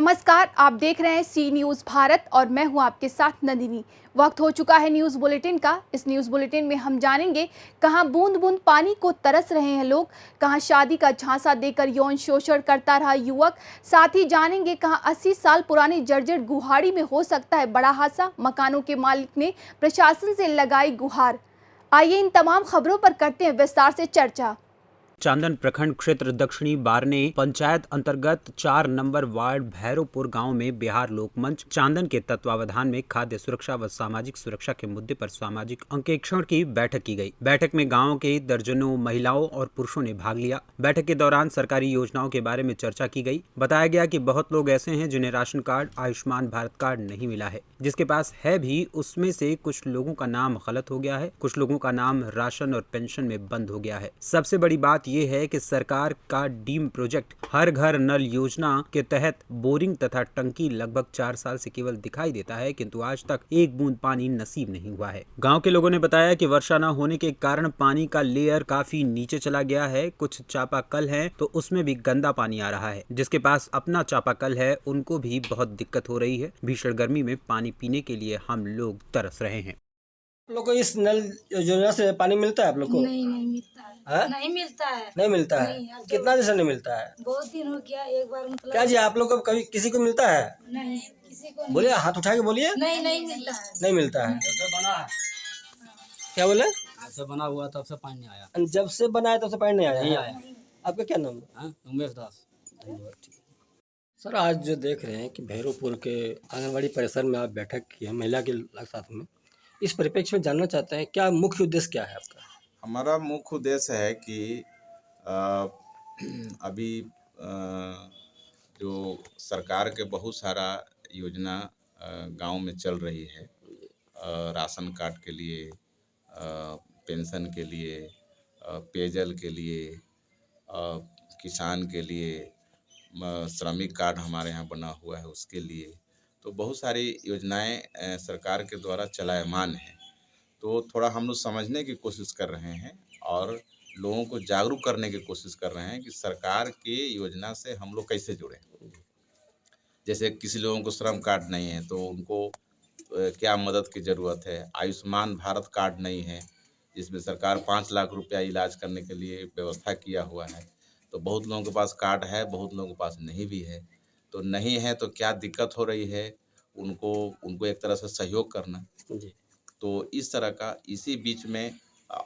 नमस्कार, आप देख रहे हैं सी न्यूज़ भारत और मैं हूं आपके साथ नंदिनी। वक्त हो चुका है न्यूज़ बुलेटिन का। इस न्यूज़ बुलेटिन में हम जानेंगे कहां बूंद बूंद पानी को तरस रहे हैं लोग, कहां शादी का झांसा देकर यौन शोषण करता रहा युवक। साथ ही जानेंगे कहां 80 साल पुरानी जर्जर गुहाड़ी में हो सकता है बड़ा हादसा। मकानों के मालिक ने प्रशासन से लगाई गुहार। आइए इन तमाम खबरों पर करते हैं विस्तार से चर्चा। चांदन प्रखंड क्षेत्र दक्षिणी बारने पंचायत अंतर्गत 4 नंबर वार्ड भैरवपुर गांव में बिहार लोक मंच चांदन के तत्वावधान में खाद्य सुरक्षा व सामाजिक सुरक्षा के मुद्दे पर सामाजिक अंकेक्षण की बैठक की गई। बैठक में गांव के दर्जनों महिलाओं और पुरुषों ने भाग लिया। बैठक के दौरान सरकारी योजनाओं के बारे में चर्चा की गई। बताया गया कि बहुत लोग ऐसे हैं जिन्हें ration card, Ayushman Bharat card नहीं मिला है। जिसके पास है भी उसमें से कुछ लोगों का नाम गलत हो गया है, कुछ लोगों का नाम राशन और पेंशन में बंद हो गया है। सबसे बड़ी बात ये है कि सरकार का डीम प्रोजेक्ट हर घर नल योजना के तहत बोरिंग तथा टंकी लगभग 4 साल से केवल दिखाई देता है, किंतु आज तक एक बूंद पानी नसीब नहीं हुआ है। गांव के लोगों ने बताया कि वर्षा न होने के कारण पानी का लेयर काफी नीचे चला गया है। कुछ चापाकल हैं तो उसमें भी गंदा पानी आ रहा है। जिसके पास अपना चापाकल है उनको भी बहुत दिक्कत हो रही है। भीषण गर्मी में पानी पीने के लिए हम लोग तरस रहे हैं। आप लोग को इस नल योजना से पानी मिलता है आप लोग को? नहीं मिलता है। नहीं मिलता है। नहीं मिलता है। कितना दिन से नहीं मिलता है? बहुत दिन हो गया। एक बार मतलब क्या जी आप लोग को कभी किसी को मिलता है? नहीं, किसी को बोलिए, हाथ उठा के बोलिए। नहीं मिलता है। नहीं मिलता है। जब से बना है, क्या बोले? जब से बना हुआ तब से पानी नहीं आया। जब से बनाया तब से पानी नहीं आया नहीं है? आया। आपका क्या नाम है? हाँ, उमेश दास। धन्यवाद। ठीक है सर, आज जो देख रहे हैं कि भैरवपुर के आंगनबाड़ी परिसर में आप बैठक की है महिला के साथ में, इस परिप्रेक्ष्य में जानना चाहते हैं क्या मुख्य उद्देश्य क्या है आपका? हमारा मुख्य उद्देश्य है कि अभी जो सरकार के बहुत सारा योजना गांव में चल रही है, राशन कार्ड के लिए, पेंशन के लिए, पेयजल के लिए, किसान के लिए, श्रमिक कार्ड हमारे यहाँ बना हुआ है उसके लिए, तो बहुत सारी योजनाएं सरकार के द्वारा चलायमान हैं। तो थोड़ा हम लोग समझने की कोशिश कर रहे हैं और लोगों को जागरूक करने की कोशिश कर रहे हैं कि सरकार की योजना से हम लोग कैसे जुड़ें। जैसे किसी लोगों को श्रम कार्ड नहीं है तो उनको क्या मदद की ज़रूरत है। आयुष्मान भारत कार्ड नहीं है जिसमें सरकार 5 लाख रुपया इलाज करने के लिए व्यवस्था किया हुआ है। तो बहुत लोगों के पास कार्ड है, बहुत लोगों के पास नहीं भी है। तो नहीं है तो क्या दिक्कत हो रही है, उनको एक तरह से सहयोग करना। तो इस तरह का इसी बीच में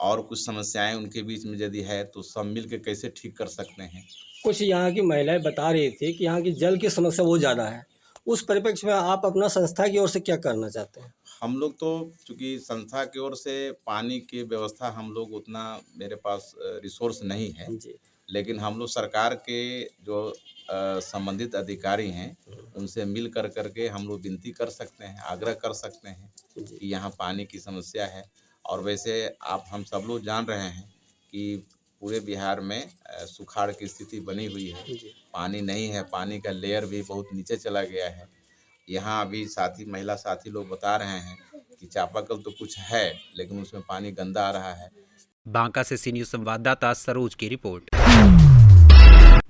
और कुछ समस्याएं उनके बीच में यदि है तो सब मिल के कैसे ठीक कर सकते हैं। कुछ यहाँ की महिलाएं बता रही थी कि यहाँ की जल की समस्या वो ज़्यादा है। उस परिप्रेक्ष्य में आप अपना संस्था की ओर से क्या करना चाहते हैं? हम लोग तो चूँकि संस्था की ओर से पानी की व्यवस्था हम लोग उतना मेरे पास रिसोर्स नहीं है जी। लेकिन हम लोग सरकार के जो संबंधित अधिकारी हैं उनसे मिल कर करके हम लोग विनती कर सकते हैं, आग्रह कर सकते हैं कि यहाँ पानी की समस्या है। और वैसे हम सब लोग जान रहे हैं कि पूरे बिहार में सुखाड़ की स्थिति बनी हुई है। पानी नहीं है, पानी का लेयर भी बहुत नीचे चला गया है। यहाँ अभी महिला साथी लोग बता रहे हैं कि चापाकल तो कुछ है लेकिन उसमें पानी गंदा आ रहा है। बांका से सी न्यूज़ संवाददाता सरोज की रिपोर्ट।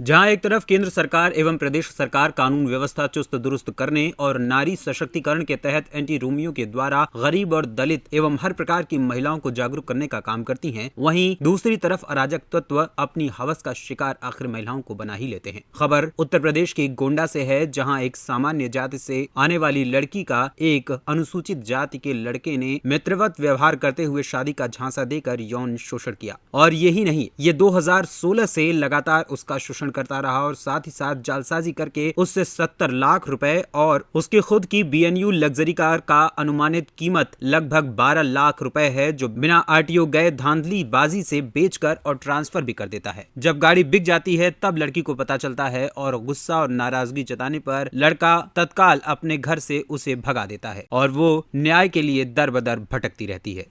जहां एक तरफ केंद्र सरकार एवं प्रदेश सरकार कानून व्यवस्था चुस्त दुरुस्त करने और नारी सशक्तिकरण के तहत एंटी रोमियो के द्वारा गरीब और दलित एवं हर प्रकार की महिलाओं को जागरूक करने का काम करती हैं, वहीं दूसरी तरफ अराजक तत्व अपनी हवस का शिकार आखिर महिलाओं को बना ही लेते हैं। खबर उत्तर प्रदेश के गोंडा से है, जहां एक सामान्य जाति से आने वाली लड़की का एक अनुसूचित जाति के लड़के ने मित्रवत व्यवहार करते हुए शादी का झांसा देकर यौन शोषण किया। और यही नहीं, ये 2016 से लगातार उसका शोषण करता रहा और साथ ही साथ जालसाजी करके उससे 70 लाख रुपए और उसके खुद की BNU लग्जरी कार का अनुमानित कीमत लगभग 12 लाख रुपए है, जो बिना RTO गए धांधली बाजी से बेचकर और ट्रांसफर भी कर देता है। जब गाड़ी बिक जाती है तब लड़की को पता चलता है और गुस्सा और नाराजगी जताने पर लड़का तत्काल अपने घर से उसे भगा देता है और वो न्याय के लिए दर बदर भटकती रहती है।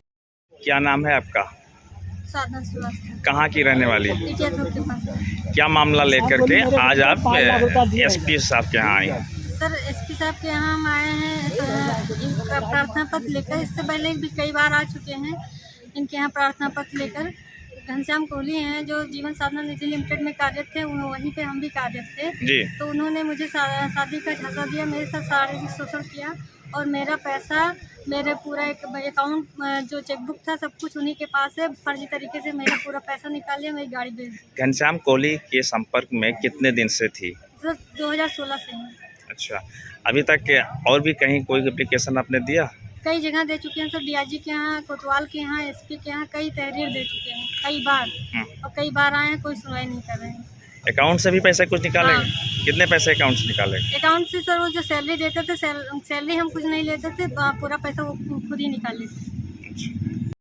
क्या नाम है आपका? साधना श्रीवास्तव। कहाँ की रहने वाली? जयपुर के पास। क्या मामला लेकर के आज आप SP साहब के यहाँ आई? सर SP साहब के यहाँ हम आए हैं इनका प्रार्थना पत्र लेकर। इससे पहले भी कई बार आ चुके हैं इनके यहाँ प्रार्थना पत्र लेकर। घनश्याम कोहली हैं जो जीवन साधना निधि लिमिटेड में कार्यरत थे, वहीं पे हम भी कार्यरत थे। जी। तो उन्होंने मुझे शादी का झांसा दिया, मेरे साथ शारीरिक शोषण किया और मेरा पैसा, मेरे पूरा एक अकाउंट जो चेकबुक था सब कुछ उन्हीं के पास है। फर्जी तरीके से मेरा पूरा पैसा निकाल लिया, मेरी गाड़ी बेच दी। घनश्याम कोहली के संपर्क में कितने दिन से थी? सर 2016 से ही। अच्छा, अभी तक और भी कहीं कोई एप्लीकेशन आपने दिया? कई जगह दे चुके हैं सर, डीआईजी के यहाँ, कोतवाल के यहाँ, एसपी के यहाँ कई तहरीर दे चुके हैं कई बार, और कई बार आए हैं, कोई सुनवाई नहीं कर रहे हैं। अकाउंट से भी पैसे कुछ निकाले? हाँ। कितने पैसे अकाउंट से निकाले? अकाउंट से सर वो जो सैलरी देते थे, सैलरी हम कुछ नहीं लेते थे, पूरा पैसा वो खुद ही निकाल लेते।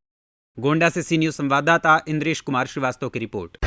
गोंडा से सी न्यूज संवाददाता इंद्रेश कुमार श्रीवास्तव की रिपोर्ट।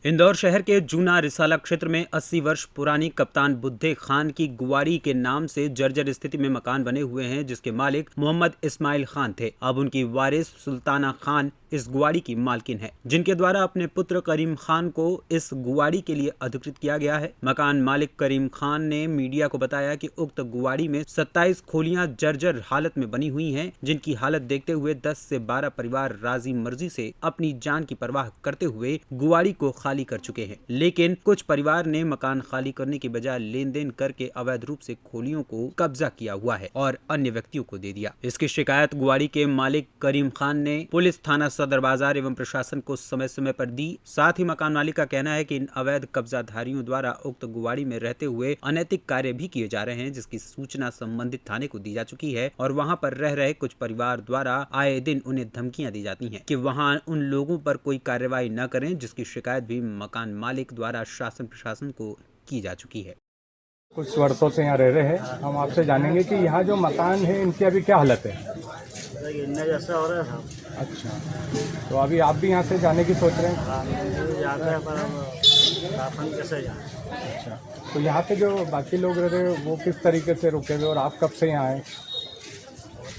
इंदौर शहर के जूना रिसाला क्षेत्र में 80 वर्ष पुरानी कप्तान बुद्धे खान की गुवाड़ी के नाम से जर्जर स्थिति में मकान बने हुए हैं, जिसके मालिक मोहम्मद इस्माइल खान थे। अब उनकी वारिस सुल्ताना खान इस गुवाड़ी की मालकिन है, जिनके द्वारा अपने पुत्र करीम खान को इस गुवाड़ी के लिए अधिकृत किया गया है। मकान मालिक करीम खान ने मीडिया को बताया कि उक्त गुवाड़ी में 27 खोलियां जर्जर हालत में बनी हुई हैं, जिनकी हालत देखते हुए 10 से 12 परिवार राजी मर्जी से अपनी जान की परवाह करते हुए गुवाड़ी को खाली कर चुके हैं। लेकिन कुछ परिवार ने मकान खाली करने की बजाय लेन देन करके अवैध रूप से खोलियों को कब्जा किया हुआ है और अन्य व्यक्तियों को दे दिया। इसकी शिकायत गुवाड़ी के मालिक करीम खान ने पुलिस थाना सदर बाजार एवं प्रशासन को समय समय पर दी। साथ ही मकान मालिक का कहना है कि इन अवैध कब्जाधारियों द्वारा उक्त गुवाड़ी में रहते हुए अनैतिक कार्य भी किए जा रहे हैं, जिसकी सूचना संबंधित थाने को दी जा चुकी है और वहां पर रह रहे कुछ परिवार द्वारा आए दिन उन्हें धमकियां दी जाती हैं कि वहां उन लोगों पर कोई कार्रवाई न करें, जिसकी शिकायत भी मकान मालिक द्वारा शासन प्रशासन को की जा चुकी है। कुछ वर्षों से यहाँ रह रहे हैं, हम आपसे जानेंगे कि यहाँ जो मकान है इनकी अभी क्या हालत है। गिरने जैसा हो रहा था। अच्छा, तो अभी आप भी यहाँ से जाने की सोच रहे हैं? जाते हैं पर हम शासन कैसे जाएं? अच्छा, तो यहाँ पे जो बाकी लोग रह रहे हैं वो किस तरीके से रुके हुए और आप कब से यहाँ आए?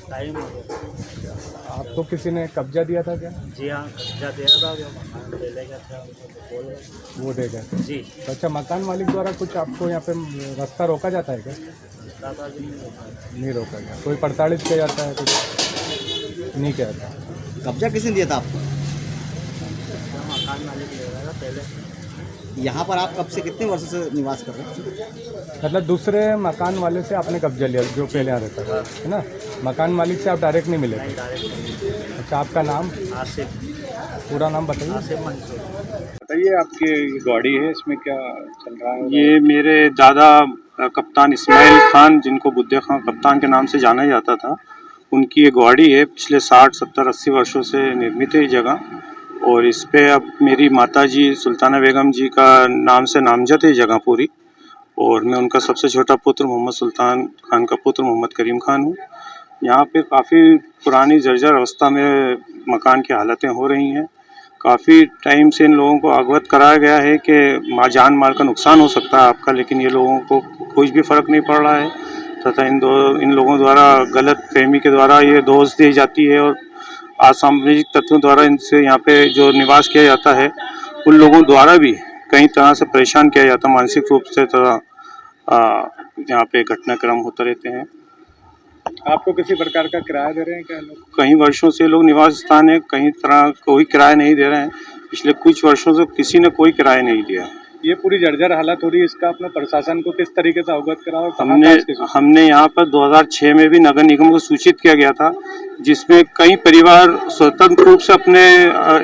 टाइम हो गया। आपको किसी ने कब्जा दिया था क्या? जी हाँ, कब्जा दिया था, जो मकान ले लेगा था उनको बोल रहे। वो दे गए जी। तो अच्छा, मकान मालिक द्वारा कुछ आपको यहाँ पे रास्ता रोका जाता है क्या? दादाजी नहीं रोका गया, कोई प्रताड़ित किया जाता है? कुछ नहीं किया जाता। कब्जा किसने दिया था आपको? मकान मालिक ले रहा था पहले। यहाँ पर आप कब से कितने वर्षों से निवास कर रहे हैं? मतलब दूसरे मकान वाले से आपने कब्जा लिया जो पहले यहाँ रहता था, है ना? मकान मालिक से आप डायरेक्ट नहीं मिले थे? अच्छा, आपका नाम? आसिफ। पूरा नाम बताइए। आसिफ मंसूर। बताइए, आपकी गाड़ी है, इसमें क्या चल रहा है? ये मेरे दादा कप्तान इस्माइल खान, जिनको बुद्धे खान कप्तान के नाम से जाना जाता था, उनकी ये गाड़ी है। पिछले 60, 70, 80 वर्षों से निर्मित है ये जगह, और इस पे अब मेरी माताजी सुल्ताना बेगम जी का नाम से नामजद है जगह पूरी, और मैं उनका सबसे छोटा पुत्र मोहम्मद सुल्तान खान का पुत्र मोहम्मद करीम खान हूँ। यहाँ पे काफ़ी पुरानी जर्जर अवस्था में मकान की हालतें हो रही हैं। काफ़ी टाइम से इन लोगों को अवगत कराया गया है कि जान माल का नुकसान हो सकता है आपका, लेकिन ये लोगों को कुछ भी फ़र्क नहीं पड़ रहा है तथा इन लोगों द्वारा गलत फहमी के द्वारा ये दोष दी जाती है और असामाजिक तत्वों द्वारा इनसे यहाँ पे जो निवास किया जाता है उन लोगों द्वारा भी कई तरह से परेशान किया जाता है मानसिक रूप से, तथा यहाँ पे घटनाक्रम होते रहते हैं। आपको किसी प्रकार का किराया दे रहे हैं क्या लोग? कई वर्षों से लोग निवास स्थान है, कई तरह कोई किराया नहीं दे रहे हैं। पिछले कुछ वर्षों से किसी ने कोई किराया नहीं दिया। ये पूरी जर्जर हालत हो रही है, इसका अपने प्रशासन को किस तरीके से अवगत करा? और हमने यहाँ पर 2006 में भी नगर निगम को सूचित किया गया था, जिसमें कई परिवार स्वतंत्र रूप से अपने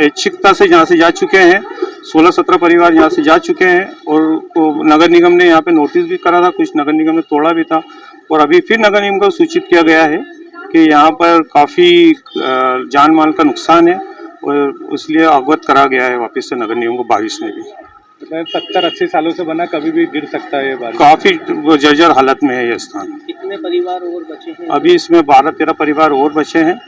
ऐच्छिकता से यहाँ से जा चुके हैं। 16-17 परिवार यहाँ से जा चुके हैं, और नगर निगम ने यहाँ पे नोटिस भी करा था, कुछ नगर निगम ने तोड़ा भी था, और अभी फिर नगर निगम को सूचित किया गया है कि यहाँ पर काफ़ी जान माल का नुकसान है, और इसलिए अवगत करा गया है वापस से नगर निगम को 22 में भी। 70-80 सालों से बना, कभी भी गिर सकता है ये बात। काफ़ी जर्जर हालत में है ये स्थान। कितने परिवार और बचे हैं? अभी इसमें 12-13 परिवार और बचे हैं,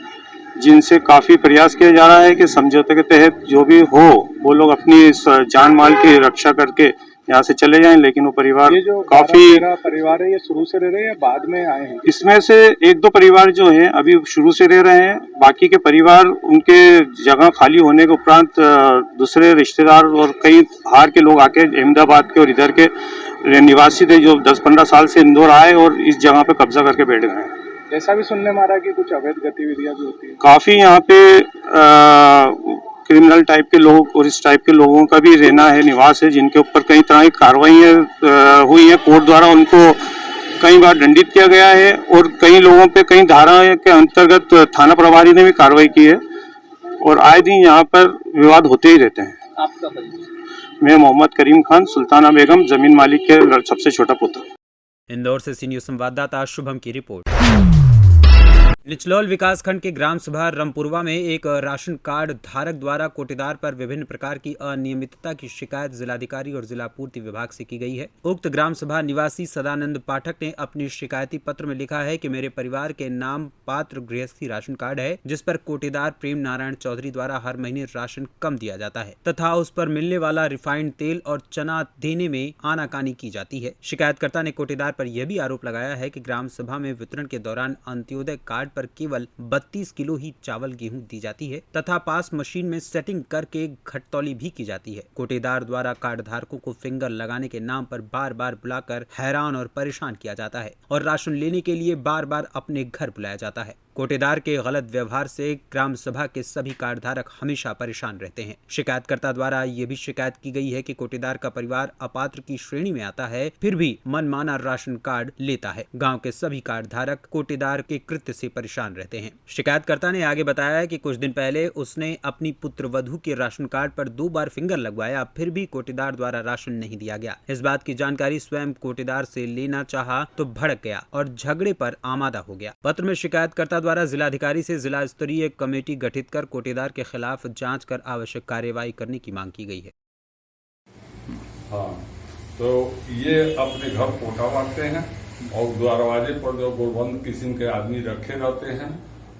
जिनसे काफ़ी प्रयास किया जा रहा है कि समझौते के तहत जो भी हो वो लोग अपनी जान माल की रक्षा करके यहाँ से चले जाएं, लेकिन वो परिवार काफ़ी परिवार है, ये शुरू से रह रहे हैं या बाद में आए हैं? इसमें से 1-2 परिवार जो हैं अभी शुरू से रह रहे हैं, बाकी के परिवार उनके जगह खाली होने के उपरांत दूसरे रिश्तेदार और कई बाहर के लोग आके अहमदाबाद के और इधर के निवासी थे जो 10-15 साल से इंदौर आए और इस जगह पे कब्जा करके बैठ गए हैं। ऐसा भी सुनने में आ रहा है कि कुछ अवैध गतिविधियां भी होती है। काफ़ी यहाँ पे क्रिमिनल टाइप के लोग और इस टाइप के लोगों का भी रहना है, निवास है, जिनके ऊपर कई तरह की कार्रवाई हुई है। कोर्ट द्वारा उनको कई बार दंडित किया गया है और कई लोगों पे कई धारा के अंतर्गत थाना प्रभारी ने भी कार्रवाई की है और आए दिन यहाँ पर विवाद होते ही रहते हैं। आपका परिचय? मैं मोहम्मद करीम खान, सुल्ताना बेगम जमीन मालिक के सबसे छोटा पुत्र। इंदौर से सी न्यूज संवाददाता शुभम की रिपोर्ट। निचलौल विकासखंड के ग्राम सभा रामपुरवा में एक राशन कार्ड धारक द्वारा कोटेदार पर विभिन्न प्रकार की अनियमितता की शिकायत जिलाधिकारी और जिला पूर्ति विभाग से की गई है। उक्त ग्राम सभा निवासी सदानंद पाठक ने अपनी शिकायती पत्र में लिखा है कि मेरे परिवार के नाम पात्र गृहस्थी राशन कार्ड है, जिस पर कोटेदार प्रेम नारायण चौधरी द्वारा हर महीने राशन कम दिया जाता है तथा उस पर मिलने वाला रिफाइंड तेल और चना देने में आनाकानी की जाती है। शिकायतकर्ता ने कोटेदार पर यह भी आरोप लगाया है कि ग्राम सभा में वितरण के दौरान अंत्योदय कार्ड पर केवल 32 किलो ही चावल गेहूं दी जाती है तथा पास मशीन में सेटिंग करके घटतौली भी की जाती है। कोटेदार द्वारा कार्ड धारकों को फिंगर लगाने के नाम पर बार बार बुलाकर हैरान और परेशान किया जाता है और राशन लेने के लिए बार बार अपने घर बुलाया जाता है। कोटेदार के गलत व्यवहार से ग्राम सभा के सभी कार्ड धारक हमेशा परेशान रहते हैं। शिकायतकर्ता द्वारा ये भी शिकायत की गई है कि कोटेदार का परिवार अपात्र की श्रेणी में आता है, फिर भी मनमाना राशन कार्ड लेता है। गांव के सभी कार्ड धारक कोटेदार के कृत्य से परेशान रहते हैं। शिकायतकर्ता ने आगे बताया कि कुछ दिन पहले उसने अपनी पुत्रवधू के राशन कार्ड पर 2 बार फिंगर लगवाया, फिर भी कोटेदार द्वारा राशन नहीं दिया गया। इस बात की जानकारी स्वयं कोटेदार से लेना चाहा तो भड़क गया और झगड़े पर आमादा हो गया। पत्र में शिकायतकर्ता द्वारा जिलाधिकारी से जिला स्तरीय कमेटी गठित कर कोटेदार के खिलाफ जांच कर आवश्यक कार्यवाही करने की मांग की गई है। हाँ, तो ये अपने घर कोटा बांटते हैं और दरवाजे पर जो गोलबंद किस्म के आदमी रखे रहते हैं,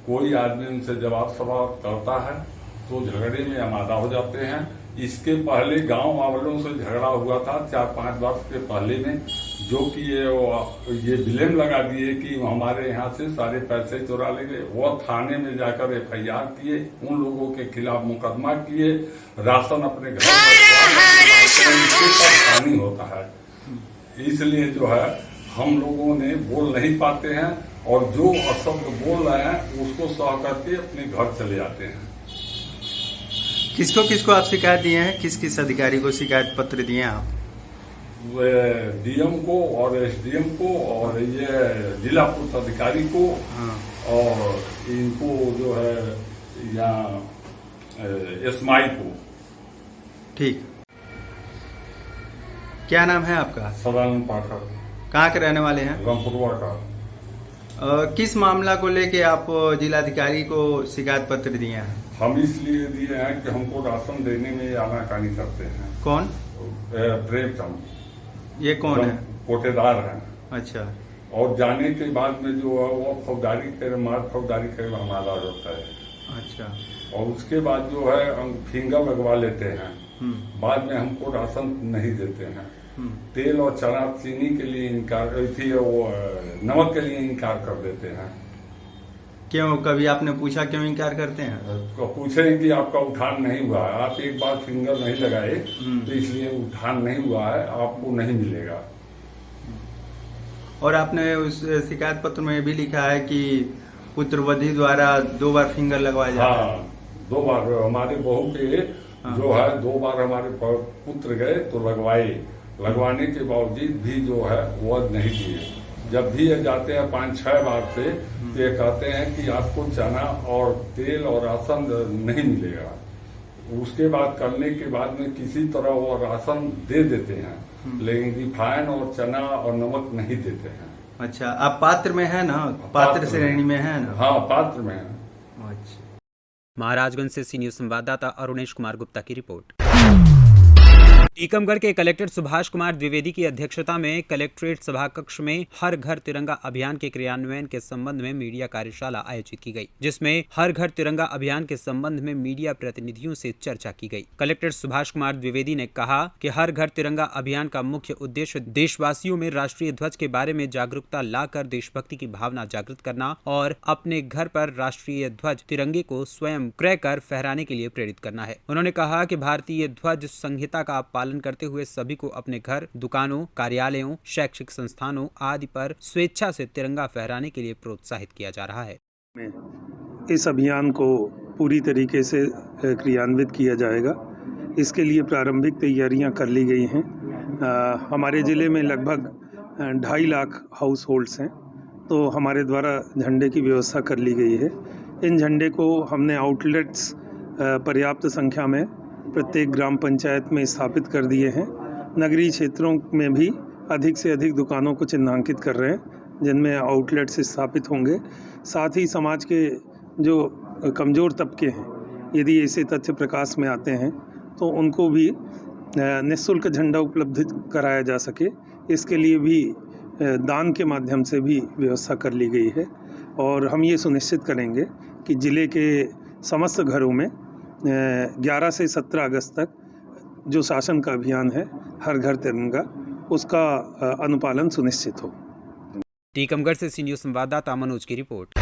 कोई आदमी उनसे जवाब सवाल करता है तो झगड़े में आमादा हो जाते हैं। इसके पहले गांव वालों से झगड़ा हुआ था 4-5 वर्ष के पहले में, जो कि ये ब्लेम लगा दिए कि हमारे यहाँ से सारे पैसे चुरा ले गए। वो थाने में जाकर FIR किए, उन लोगों के खिलाफ मुकदमा किए, राशन अपने घर हानि होता है। इसलिए जो है हम लोगों ने बोल नहीं पाते हैं और जो अशब्द बोल रहे हैं उसको सह करके अपने घर चले जाते हैं। किसको किसको आप शिकायत दिए हैं? किस किस अधिकारी को शिकायत पत्र दिए हैं आप? DM को और SDM को और ये जिला पूर्त अधिकारी को। हाँ। और इनको जो है यहाँ SMI को। ठीक, क्या नाम है आपका? सदानंद पाठक। कहाँ के रहने वाले हैं? रामपुरवा का। किस मामला को लेके आप जिलाधिकारी को शिकायत पत्र दिए हैं? हम इसलिए दिए हैं कि हमको राशन देने में आनाकानी करते हैं। कौन? प्रेम चंद। ये कौन है? कोटेदार हैं। अच्छा। और जाने के बाद में जो है वो फौजदारी के हमारा होता है। अच्छा। और उसके बाद जो है फिंगर लगवा लेते हैं, बाद में हमको राशन नहीं देते हैं। तेल और चना चीनी के लिए इनकार, वो नमक के लिए इनकार कर देते हैं। क्यों? कभी आपने पूछा क्यों इनकार करते हैं? तो पूछे कि आपका उठान नहीं हुआ है, आप एक बार फिंगर नहीं लगाए तो इसलिए उठान नहीं हुआ है, आपको नहीं मिलेगा। और आपने उस शिकायत पत्र में भी लिखा है कि पुत्रवधू द्वारा 2 बार फिंगर लगवाया जाता है। 2 बार हमारे बहू के जो है 2 बार हमारे पुत्र गए तो लगवाने के बावजूद भी जो है वो नहीं दिए। जब भी ये जाते हैं 5-6 बार से तो ये कहते हैं कि आपको चना और तेल और राशन नहीं मिलेगा। उसके बाद करने के बाद में किसी तरह वो राशन दे देते हैं, लेकिन रिफाइन और चना और नमक नहीं देते हैं। अच्छा, आप पात्र में है ना? पात्र श्रेणी में है ना? हाँ, पात्र में है। अच्छा। महाराजगंज से सी न्यूज संवाददाता अरुणेश कुमार गुप्ता की रिपोर्ट। टीकमगढ़ के कलेक्टर सुभाष कुमार द्विवेदी की अध्यक्षता में कलेक्ट्रेट सभाकक्ष में हर घर तिरंगा अभियान के क्रियान्वयन के संबंध में मीडिया कार्यशाला आयोजित की गई, जिसमें हर घर तिरंगा अभियान के संबंध में मीडिया प्रतिनिधियों से चर्चा की गई। कलेक्टर सुभाष कुमार द्विवेदी ने कहा कि हर घर तिरंगा अभियान का मुख्य उद्देश्य देशवासियों में राष्ट्रीय ध्वज के बारे में जागरूकता लाकर देशभक्ति की भावना जागृत करना और अपने घर पर राष्ट्रीय ध्वज तिरंगे को स्वयं क्रय कर फहराने के लिए प्रेरित करना है। उन्होंने कहा कि भारतीय ध्वज संहिता का पालन करते हुए सभी को अपने घर, दुकानों, कार्यालयों, शैक्षिक संस्थानों आदि पर स्वेच्छा से तिरंगा फहराने के लिए प्रोत्साहित किया जा रहा है। इस अभियान को पूरी तरीके से क्रियान्वित किया जाएगा। इसके लिए प्रारंभिक तैयारियां कर ली गई हैं। हमारे ज़िले में लगभग 2.5 लाख हाउस होल्ड्स हैं, तो हमारे द्वारा झंडे की व्यवस्था कर ली गई है। इन झंडे को हमने आउटलेट्स पर्याप्त संख्या में प्रत्येक ग्राम पंचायत में स्थापित कर दिए हैं। नगरीय क्षेत्रों में भी अधिक से अधिक दुकानों को चिन्हांकित कर रहे हैं जिनमें आउटलेट्स स्थापित होंगे। साथ ही समाज के जो कमज़ोर तबके हैं, यदि ऐसे तथ्य प्रकाश में आते हैं तो उनको भी निःशुल्क झंडा उपलब्ध कराया जा सके, इसके लिए भी दान के माध्यम से भी व्यवस्था कर ली गई है। और हम ये सुनिश्चित करेंगे कि ज़िले के समस्त घरों में 11 से 17 अगस्त तक जो शासन का अभियान है हर घर तिरंगा, उसका अनुपालन सुनिश्चित हो। टीकमगढ़ से सी न्यूज़ संवाददाता मनोज की रिपोर्ट।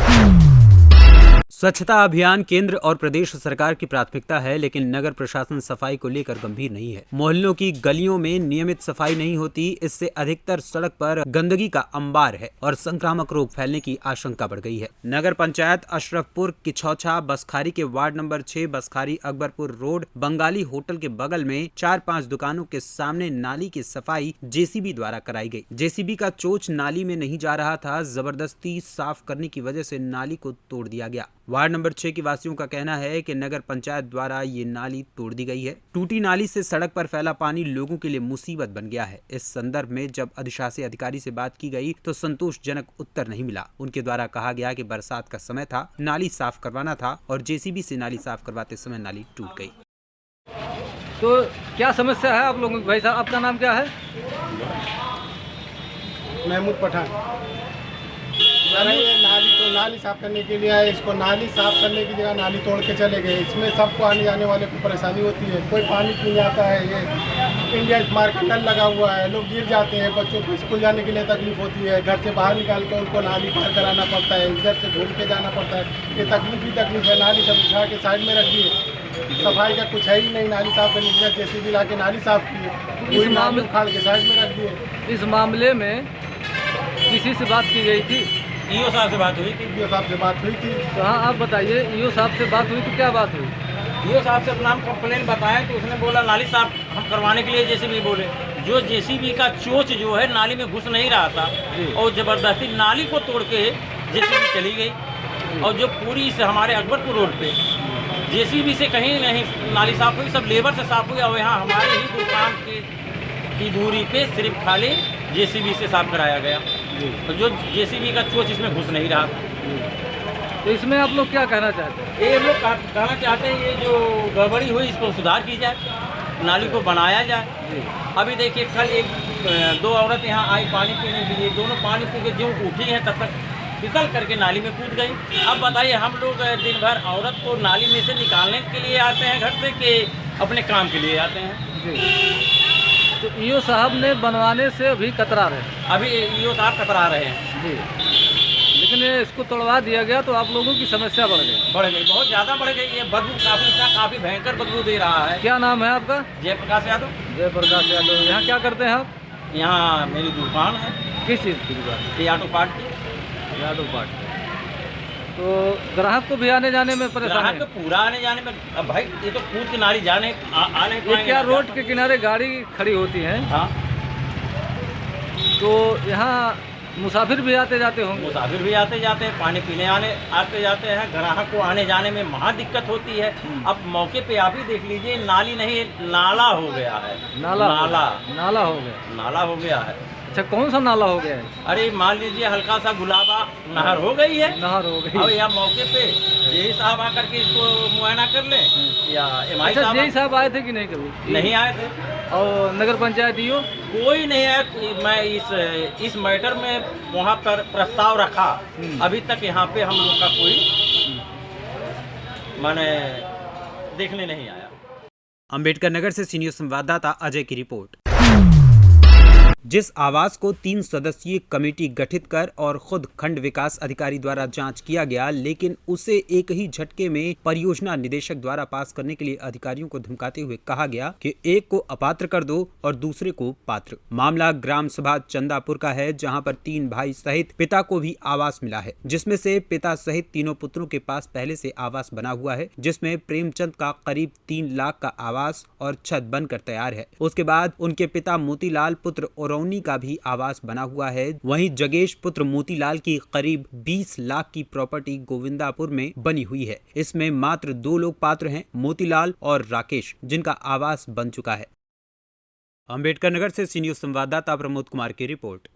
स्वच्छता अभियान केंद्र और प्रदेश सरकार की प्राथमिकता है, लेकिन नगर प्रशासन सफाई को लेकर गंभीर नहीं है। मोहल्लों की गलियों में नियमित सफाई नहीं होती, इससे अधिकतर सड़क पर गंदगी का अंबार है और संक्रामक रोग फैलने की आशंका बढ़ गई है। नगर पंचायत अशरफपुर किछौछा बसखारी के ward number 6 Baskhari Akbarpur road Bengali hotel के बगल में 4-5 दुकानों के सामने नाली की सफाई जेसीबी द्वारा कराई गई। जेसीबी का चोच नाली में नहीं जा रहा था, जबरदस्ती साफ करने की वजह से नाली को तोड़ दिया गया। वार्ड नंबर 6 के वासियों का कहना है कि नगर पंचायत द्वारा ये नाली तोड़ दी गई है। टूटी नाली से सड़क पर फैला पानी लोगों के लिए मुसीबत बन गया है। इस संदर्भ में जब अधिशासी अधिकारी से बात की गई तो संतोषजनक उत्तर नहीं मिला। उनके द्वारा कहा गया कि बरसात का समय था, नाली साफ करवाना था और जेसीबी से नाली साफ करवाते समय नाली टूट गई। तो क्या समस्या है आप लोगों की? भाई साहब, आपका नाम क्या है? महमूद पठान। नाली साफ करने के लिए आए, इसको नाली साफ करने की जगह नाली तोड़ के चले गए। इसमें सबको आने जाने वाले को परेशानी होती है। कोई पानी पीने आता है, ये इंडिया स्मार्ट का नल लगा हुआ है, लोग गिर जाते हैं, बच्चों को स्कूल जाने के लिए तकलीफ होती है। घर से बाहर निकाल कर उनको नाली पार कराना पड़ता है, इधर से घूम के जाना पड़ता है। ये तकलीफ ही तकलीफ है। नाली सब उठा के साइड में रख दिए, सफाई का कुछ है ही नहीं। नाली साफ करने के लिए जेसीबी ला के नाली साफ की, पूरी नाली उखाड़ के साइड में रख दिए। इस मामले में किसी से बात की गई थी? ईओ साहब से बात हुई थी। ईओ साहब से बात हुई थी। तो हाँ, आप बताइए, ईओ साहब से बात हुई तो क्या बात हुई? ईओ साहब से अपना कंप्लेन बताया तो उसने बोला नाली साफ हम करवाने के लिए जेसीबी बोले। जो जेसीबी का चोच जो है नाली में घुस नहीं रहा था और ज़बरदस्ती नाली को तोड़ के जेसीबी चली गई। और जो पूरी से हमारे अकबरपुर रोड पे जेसीबी से कहीं नहीं नाली साफ हुई, सब लेबर से साफ हुई। और यहाँ हमारे ही दुकान की दूरी पे सिर्फ खाली जेसीबी से साफ कराया गया। तो जो जेसीबी का चोच इसमें घुस नहीं रहा। तो इसमें आप लोग क्या कहना चाहते हैं? ये लोग कहना चाहते हैं ये जो गड़बड़ी हुई इसको सुधार की जाए, नाली को बनाया जाए। अभी देखिए कल 1-2 औरत यहाँ आई पानी पीने के लिए, दोनों पानी पी के जो उठी हैं तब तक फिसल करके नाली में कूद गई। अब बताइए हम लोग दिन भर औरत को नाली में से निकालने के लिए आते हैं घर से कि अपने काम के लिए आते हैं? तो ईओ साहब ने बनवाने से अभी कतरा रहे हैं। अभी ईओ साहब कतरा रहे हैं जी, लेकिन ये इसको तोड़वा दिया गया तो आप लोगों की समस्या बढ़ गई। बहुत ज़्यादा बढ़ गई। ये बदबू काफ़ी भयंकर बदबू दे रहा है। क्या नाम है आपका? जयप्रकाश यादव। जयप्रकाश यादव। यहाँ क्या करते हैं आप? यहाँ मेरी दुकान है। किस चीज़ की दुकान? ये ऑटो पार्ट की। Auto part. तो ग्राहक को भी आने जाने में परेशानी? ग्राहक को पूरा आने जाने में, अब भाई ये तो कूद के नाली आने ये क्या रोड के किनारे गाड़ी खड़ी होती है? हाँ। तो यहाँ मुसाफिर भी आते जाते होंगे? मुसाफिर भी आते जाते हैं, पानी पीने आते जाते हैं। ग्राहक को आने जाने में महा दिक्कत होती है। अब मौके पे आप ही देख लीजिए, नाली नहीं नाला हो गया है। नाला हो गया है। अच्छा, कौन सा नाला हो गया है? अरे मान लीजिए हल्का सा गुलाबा नहर हो गई है। नहर हो गई। अब यहाँ मौके पे जेई साहब आकर के इसको मुआयना कर ले या एमआई अच्छा, साहब। जेई साहब आए थे कि नहीं कभी? नहीं आए थे। और नगर पंचायत ईओ? कोई नहीं आया। मैं इस मैटर में वहाँ पर प्रस्ताव रखा, अभी तक यहाँ पे हम लोग का कोई माने देखने नहीं आया। अंबेडकर नगर से सी न्यूज़ संवाददाता अजय की रिपोर्ट। जिस आवास को 3 सदस्यीय कमेटी गठित कर और खुद खंड विकास अधिकारी द्वारा जांच किया गया, लेकिन उसे एक ही झटके में परियोजना निदेशक द्वारा पास करने के लिए अधिकारियों को धमकाते हुए कहा गया कि एक को अपात्र कर दो और दूसरे को पात्र। मामला ग्राम सभा चंदापुर का है, जहां पर 3 भाई सहित पिता को भी आवास मिला है, जिसमें से पिता सहित तीनों पुत्रों के पास पहले से आवास बना हुआ है, जिसमें प्रेमचंद का करीब 3 लाख का आवास और छत बनकर तैयार है। उसके बाद उनके पिता मोतीलाल पुत्र औरौनी का भी आवास बना हुआ है। वहीं जगेश पुत्र मोतीलाल की करीब 20 लाख की प्रॉपर्टी गोविंदापुर में बनी हुई है। इसमें मात्र 2 लोग पात्र हैं, मोतीलाल और राकेश, जिनका आवास बन चुका है। अंबेडकर नगर से सी न्यूज संवाददाता प्रमोद कुमार की रिपोर्ट।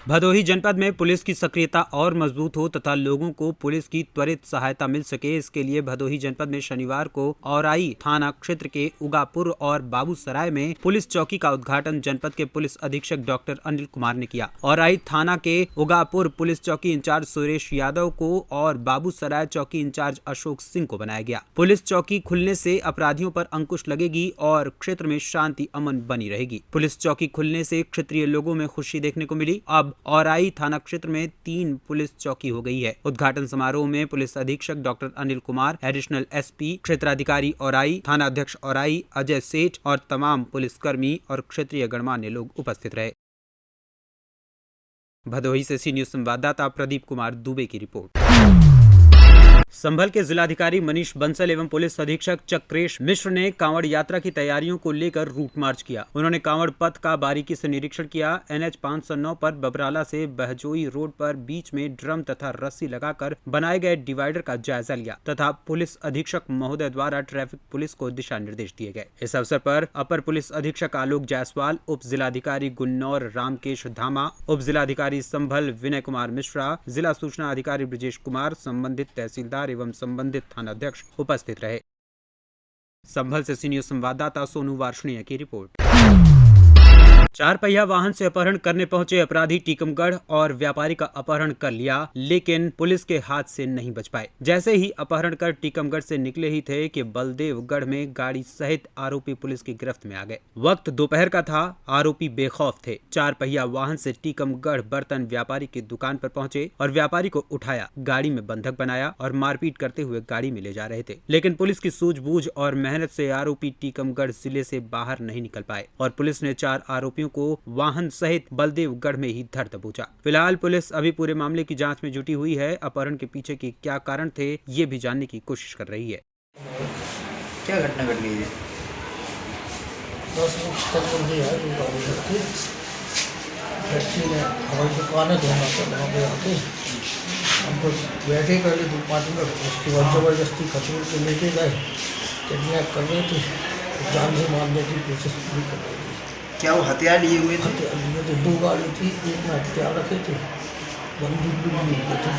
भदोही जनपद में पुलिस की सक्रियता और मजबूत हो तथा लोगों को पुलिस की त्वरित सहायता मिल सके, इसके लिए भदोही जनपद में शनिवार को औराई थाना क्षेत्र के उगापुर और बाबूसराय में पुलिस चौकी का उद्घाटन जनपद के पुलिस अधीक्षक डॉक्टर अनिल कुमार ने किया। औराई थाना के उगापुर पुलिस चौकी इंचार्ज सुरेश यादव को और बाबूसराय चौकी इंचार्ज अशोक सिंह को बनाया गया। पुलिस चौकी खुलने से अपराधियों पर अंकुश लगेगी और क्षेत्र में शांति अमन बनी रहेगी। पुलिस चौकी खुलने से क्षेत्रीय लोगों में खुशी देखने को मिली। अब औराई थाना क्षेत्र में 3 पुलिस चौकी हो गई है। उद्घाटन समारोह में पुलिस अधीक्षक doctor Anil Kumar, additional SP क्षेत्राधिकारी औराई, थाना अध्यक्ष औराई अजय सेठ और तमाम पुलिसकर्मी और क्षेत्रीय गणमान्य लोग उपस्थित रहे। भदोही से सी न्यूज संवाददाता प्रदीप कुमार दुबे की रिपोर्ट। संभल के जिलाधिकारी मनीष बंसल एवं पुलिस अधीक्षक चक्रेश मिश्र ने कांवड़ यात्रा की तैयारियों को लेकर रूट मार्च किया। उन्होंने कांवड़ पथ का बारीकी से निरीक्षण किया। NH 509 पर बबराला से बहजोई रोड पर बीच में ड्रम तथा रस्सी लगाकर बनाए गए डिवाइडर का जायजा लिया तथा पुलिस अधीक्षक महोदय द्वारा ट्रैफिक पुलिस को दिशा निर्देश दिए गए। इस अवसर पर अपर पुलिस अधीक्षक आलोक जायसवाल, उप जिलाधिकारी गुन्नौर रामकेश धामा, उप जिलाधिकारी संभल विनय कुमार मिश्रा, जिला सूचना अधिकारी ब्रजेश कुमार, संबंधित तहसीलदार एवं संबंधित थानाध्यक्ष उपस्थित रहे। संभल से सी न्यूज संवाददाता सोनू वार्ष्णेय की रिपोर्ट। 4 पहिया वाहन से अपहरण करने पहुंचे अपराधी टीकमगढ़ और व्यापारी का अपहरण कर लिया, लेकिन पुलिस के हाथ से नहीं बच पाए। जैसे ही अपहरण कर टीकमगढ़ से निकले ही थे कि बलदेवगढ़ में गाड़ी सहित आरोपी पुलिस की गिरफ्त में आ गए। वक्त दोपहर का था, आरोपी बेखौफ थे। 4 पहिया वाहन से टीकमगढ़ बर्तन व्यापारी की दुकान पर पहुंचे और व्यापारी को उठाया, गाड़ी में बंधक बनाया और मारपीट करते हुए गाड़ी में ले जा रहे थे। लेकिन पुलिस की सूझबूझ और मेहनत से आरोपी टीकमगढ़ जिले से बाहर नहीं निकल पाए और पुलिस ने 4 आरोपियों को वाहन सहित बलदेवगढ़ में ही धर दबोचा। फिलहाल पुलिस अभी पूरे मामले की जांच में जुटी हुई है। अपहरण के पीछे के क्या कारण थे, ये भी जानने की कोशिश कर रही है। क्या घटना घट गई है? 10 व्यक्ति ने हमारी दुकान है वहाँ पे आके हमको बैठे पहले 2-5 मिनट, उसके बाद जबरदस्ती खतरे के लेके गए, किडनैप कर रहे थे, जान से मारने की कोशिश भी कर रहे थे। क्या वो हथियार लिए हुए थे? हथियार लिए थे, 2 गाड़ी थी, एक में हथियार रखे थे, बंदूक भी लिए हुए थे।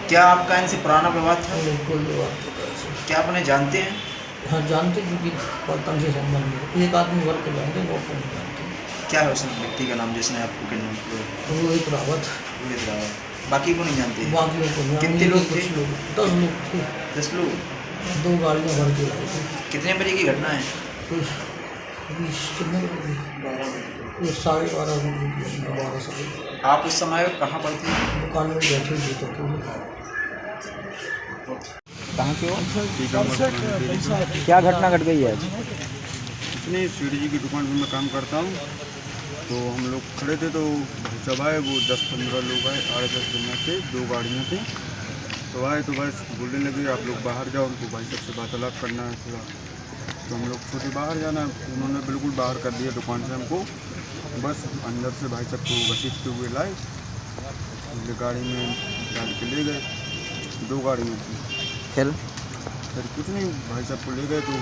क्या आपका इनसे पुराना विवाद था? कोई विवाद था। क्या आप उन्हें जानते हैं? हाँ जानते, क्योंकि बर्तन से संबंध है। एक आदमी घर को जानते, वो को नहीं जानते। क्या है उस व्यक्ति का नाम जिसने आपको किडनैप किया? रोहित रावत। रोहित रावत। बाकी को नहीं जानते? बाकी को नहीं। कितने लोग थे? 10 लोग थे। 10 लोग? 2 गाड़ियाँ भर के लाए थे। कितने बजे की घटना है? 12:30 आप उस समय कहाँ पर थे? दुकान में बैठे थे। तो कहाँ के हो? क्या घटना घट गई है आज? इतने सीढ़ी जी की दुकान में मैं काम करता हूँ, तो हम लोग खड़े थे, तो जब आए वो 10-15 लोग आए, 8-10 जन थे, 2 गाड़ियाँ थी, तो आए तो बस बोलने लगे आप लोग बाहर जाओ, उनको भाई सबसे वार्तालाप करना है थोड़ा। तो हम लोग सोचे बाहर जाना, उन्होंने बिल्कुल बाहर कर दिया दुकान से हमको। बस अंदर से भाई साहब को घसीटते हुए लाए, गाड़ी में डाल के ले गए। 2 गाड़ियाँ थी। फिर कुछ नहीं, भाई साहब को ले गए तो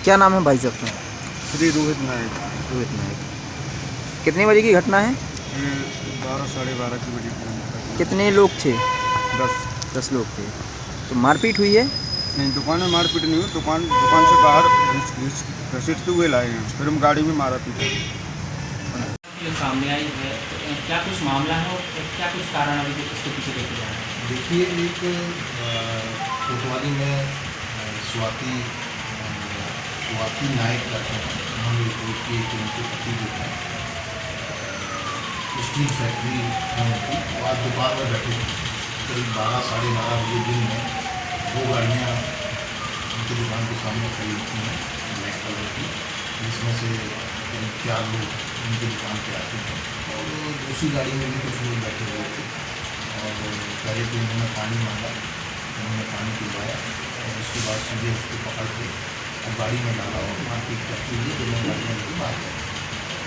क्या नाम है भाई साहब का? श्री रोहित नायक। रोहित नायक। कितने बजे की घटना है? 12-12:30 की बजे की। कितने लोग थे? 10 लोग थे। तो मारपीट हुई है? नहीं, दुकान में मारपीट नहीं हुई, दुकान से बाहर घसीटते हुए लाए हैं, फिर हम गाड़ी में मारा पीटा। सामने आई है, क्या कुछ मामला है और क्या कुछ कारण अभी इसके पीछे देखे जा रहे हैं? देखिए, एक कोतवाली में स्वाति नायक का उन्होंने रिपोर्ट की कि उनके पति जो है स्टील फैक्ट्री है उनकी, वो आज दुकान में बैठे थे। करीब 12 साढ़े 12 बजे दिन में 2 गाड़ियाँ उनकी दुकान के सामने खड़ी थी हैं ब्लैक कलर की, जिसमें से 4 लोग उनकी दुकान पे आते थे और दूसरी गाड़ी में भी कुछ लोग बैठे हुए थे और करे तो उन्होंने पानी मांगा, उन्होंने पानी पिलवाया और उसके बाद सीधे उसको पकड़ के और गाड़ी में डाला और मारपीट करते हुए दोनों गाड़ियाँ लेकर भाग गए।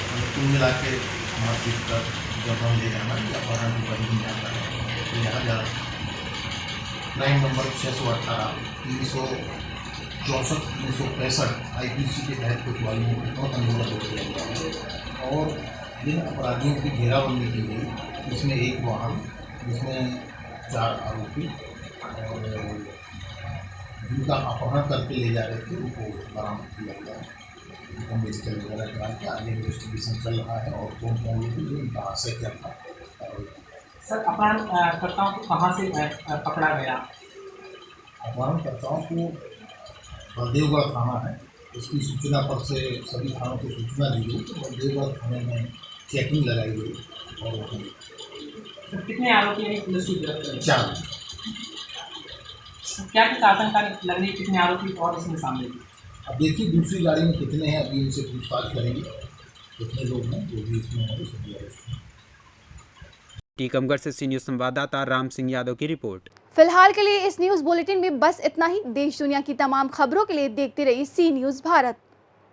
मतलब कुल मिला के मारपीट कर जब हम ले जाना या अपहरण की बड़ी नहीं जाता है तो यहाँ जाना क्राइम नंबर 618 364 365 IPC के तहत कोतवाली में अनुरोध हो किया गया है और इन अपराधियों की घेराबंदी की गई, जिसमें एक वाहन जिसमें 4 आरोपी और जिनका अपहरण करके ले जा रहे थे उनको बरामद किया गया है। उनको मेडिकल वगैरह करा के आगे इन्वेस्टिगेशन चल रहा है और कौन कौन लोग जो इनका आशय क्या था। सर अपहरणकर्ताओं को कहाँ से पकड़ा गया? अपहरणकर्ताओं को बलदेवगढ़ थाना है, उसकी सूचना पर से सभी थानों को सूचना दी गई तो बलदेवगढ़ थाने में चेकिंग लगाई गई और कितने आरोपी हैं पुलिस की गिरफ्त में? 4। क्या कुछ आशंका लग रही है कितने आरोपी और इसमें शामिल हैं? अब देखिए दूसरी गाड़ी में कितने हैं, अभी इनसे पूछताछ करेंगे कितने लोग हैं जो भी इसमें हैं वो सभी अरेस्ट हैं। टीकमगढ़ से सी न्यूज़ संवाददाता राम सिंह यादव की रिपोर्ट। फिलहाल के लिए इस न्यूज़ बुलेटिन में बस इतना ही। देश दुनिया की तमाम खबरों के लिए देखते रहिए सी न्यूज़ भारत।